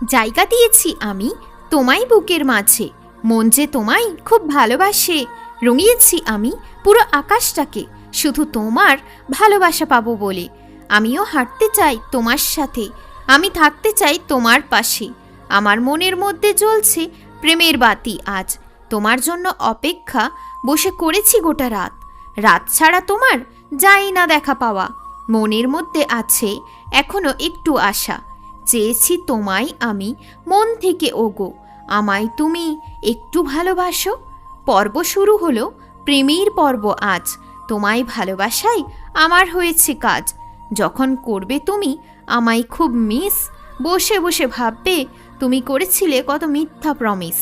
জায়গা দিয়েছি আমি তোমায় বুকের মাঝে, মন যে তোমায় খুব ভালোবাসে। রঙিয়েছি আমি পুরো আকাশটাকে শুধু তোমার ভালোবাসা পাবো বলে। আমিও হাঁটতে চাই তোমার সাথে, আমি থাকতে চাই তোমার পাশে। আমার মনের মধ্যে জ্বলছে প্রেমের বাতি আজ, তোমার জন্য অপেক্ষা বসে করেছি গোটা রাত। রাত ছাড়া তোমার যায় না দেখা পাওয়া, মনের মধ্যে আছে এখনো একটু আশা। চেয়েছি তোমায় আমি মন থেকে ওগো, আমায় তুমি একটু ভালোবাসো। পর্ব শুরু হলো প্রেমের পর্ব আজ, তোমায় ভালোবাসাই আমার হয়েছে কাজ। যখন করবে তুমি আমায় খুব মিস, বসে বসে ভাববে তুমি করেছিলে কত মিথ্যা প্রমিস।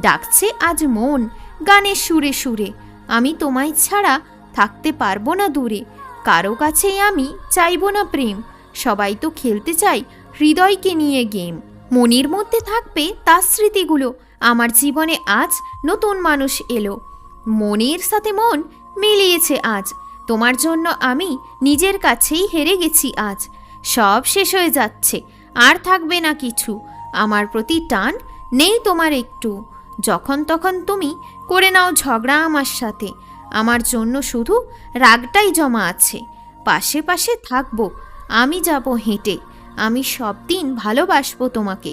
ডাকছে আজ মন গানের সুরে সুরে, আমি তোমায় ছাড়া থাকতে পারবো না দূরে। কারো কাছেই আমি চাইবো না প্রেম, সবাই তো খেলতে চাই হৃদয়কে নিয়ে গেম। মনের মধ্যে থাকবে তার স্মৃতিগুলো, আমার জীবনে আজ নতুন মানুষ এলো। মনের সাথে মন মিলিয়েছে আজ, তোমার জন্য আমি নিজের কাছেই হেরে গেছি আজ। সব শেষ হয়ে যাচ্ছে, আর থাকবে না কিছু, আমার প্রতি টান নেই তোমার একটু। যখন তখন তুমি করে নাও ঝগড়া আমার সাথে, আমার জন্য শুধু রাগটাই জমা আছে। পাশে পাশে থাকবো আমি, যাব হেঁটে, আমি সব দিন ভালোবাসবো তোমাকে।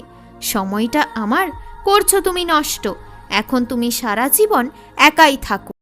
সময়টা আমার করছো তুমি নষ্ট, এখন তুমি সারা জীবন একাই থাকো।